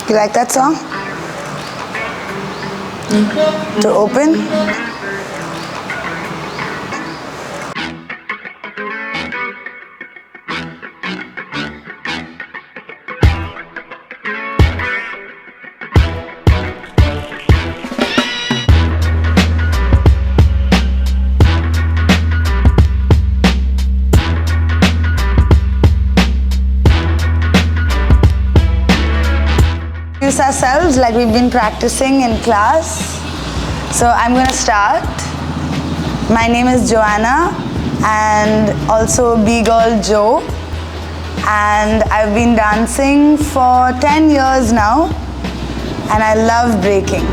You like that song? To open? Ourselves like we've been practicing in class. So I'm gonna start. My name is Joanna and also B-Girl Joe, and I've been dancing for 10 years now and I love breaking.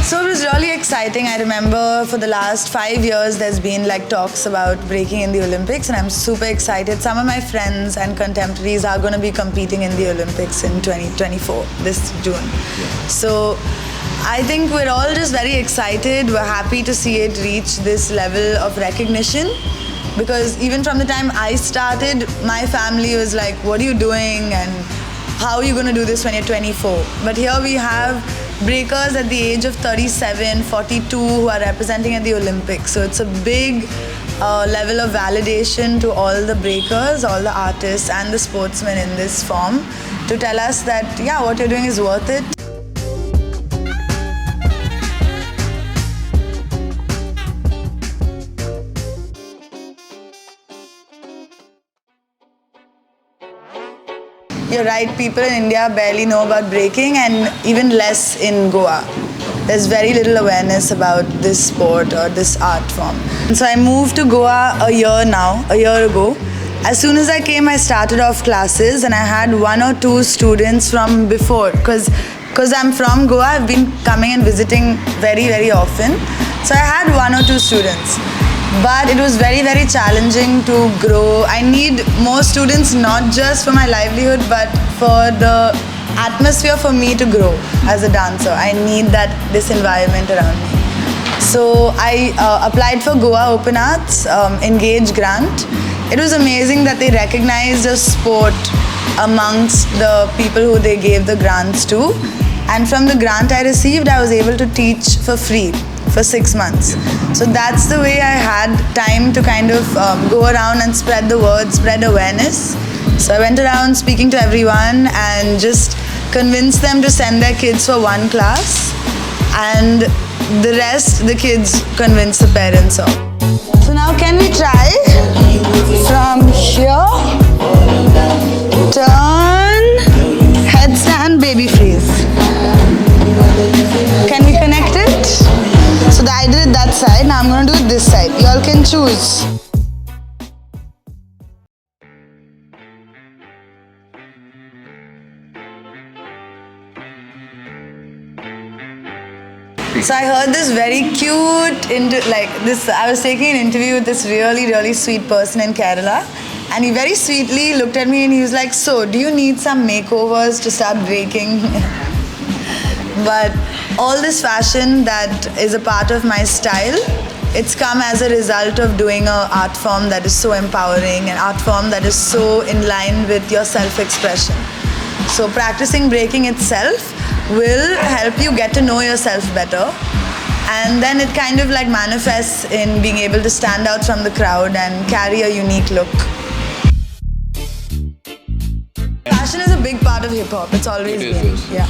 So it was really exciting. I remember for the last 5 years there's been like talks about breaking in the Olympics, and I'm super excited. Some of my friends and contemporaries are going to be competing in the Olympics in 2024, this June. So I think we're all just very excited. We're happy to see it reach this level of recognition, because even from the time I started, my family was like, what are you doing and how are you going to do this when you're 24? But here we have breakers at the age of 37, 42 who are representing at the Olympics. So it's a big level of validation to all the breakers, all the artists and the sportsmen in this form, to tell us that, yeah, what you're doing is worth it. You're right, people in India barely know about breaking, and even less in Goa. There's very little awareness about this sport or this art form. And so I moved to Goa a year ago. As soon as I came, I started off classes, and I had 1 or 2 students from before, because I'm from Goa, I've been coming and visiting very, very often. So I had 1 or 2 students. But it was very, very challenging to grow. I need more students, not just for my livelihood, but for the atmosphere for me to grow as a dancer. I need this environment around me. So I applied for Goa Open Arts Engage grant. It was amazing that they recognized a sport amongst the people who they gave the grants to. And from the grant I received, I was able to teach for free for 6 months. So that's the way I had time to kind of go around and spread the word, spread awareness. So I went around speaking to everyone and just convinced them to send their kids for 1 class, and the rest the kids convinced the parents of. So now can we try from here, turn, headstand, baby freeze. Can we connect it? So I did it that side, now I'm going to do it this side. You all can choose. So I heard this very cute, I was taking an interview with this really, really sweet person in Kerala, and he very sweetly looked at me and he was like, so do you need some makeovers to start breaking? But all this fashion that is a part of my style, it's come as a result of doing an art form that is so empowering, an art form that is so in line with your self-expression. So practicing breaking itself will help you get to know yourself better, and then it kind of like manifests in being able to stand out from the crowd and carry a unique look. Fashion is a big part of hip-hop. It's always been. Yeah.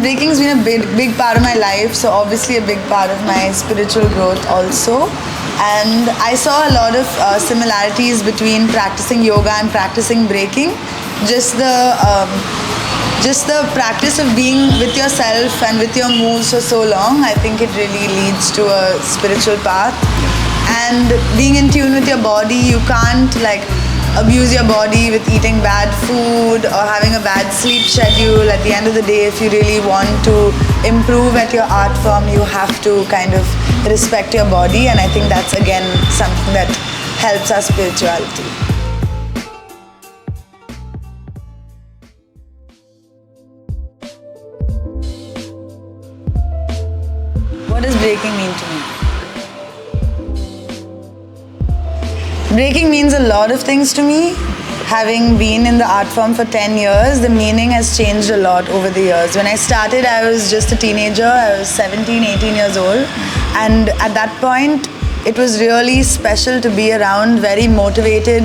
Breaking's been a big part of my life, so obviously a big part of my spiritual growth also. And I saw a lot of similarities between practicing yoga and practicing breaking. Just the just the practice of being with yourself and with your moves for so long, I think it really leads to a spiritual path. And being in tune with your body, you can't like abuse your body with eating bad food or having a bad sleep schedule. At the end of the day, if you really want to improve at your art form, you have to kind of respect your body, and I think that's again something that helps our spirituality. What does breaking mean to me? Breaking means a lot of things to me. Having been in the art form for 10 years, the meaning has changed a lot over the years. When I started, I was just a teenager. I was 17, 18 years old. And at that point, it was really special to be around very motivated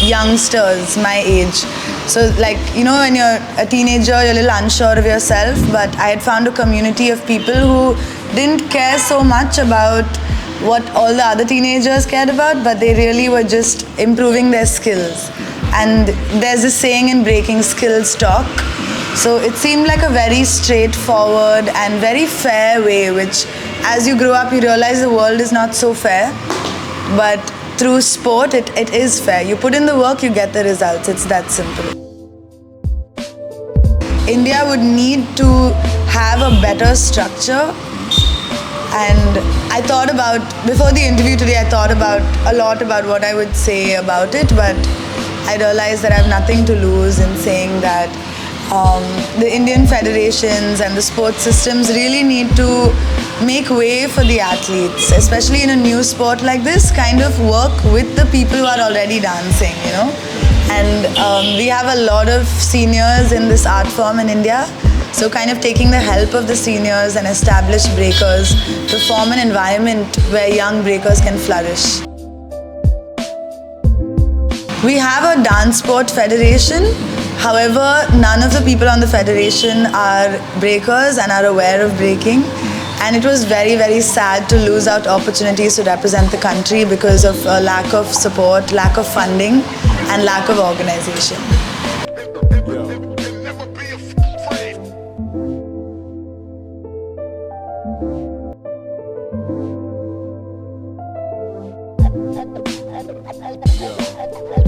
youngsters my age. So like, you know, when you're a teenager, you're a little unsure of yourself, but I had found a community of people who didn't care so much about what all the other teenagers cared about, but they really were just improving their skills. And there's this saying in breaking, skills talk. So it seemed like a very straightforward and very fair way, which as you grow up, you realize the world is not so fair. But through sport, it is fair. You put in the work, you get the results. It's that simple. India would need to have a better structure. And I thought about, before the interview today, I thought about a lot about what I would say about it, but I realized that I have nothing to lose in saying that the Indian federations and the sports systems really need to make way for the athletes, especially in a new sport like this, kind of work with the people who are already dancing, you know. And we have a lot of seniors in this art form in India. So kind of taking the help of the seniors and established breakers to form an environment where young breakers can flourish. We have a dance sport federation. However, none of the people on the federation are breakers and are aware of breaking. And it was very, very sad to lose out opportunities to represent the country because of a lack of support, lack of funding, and lack of organization. Yeah.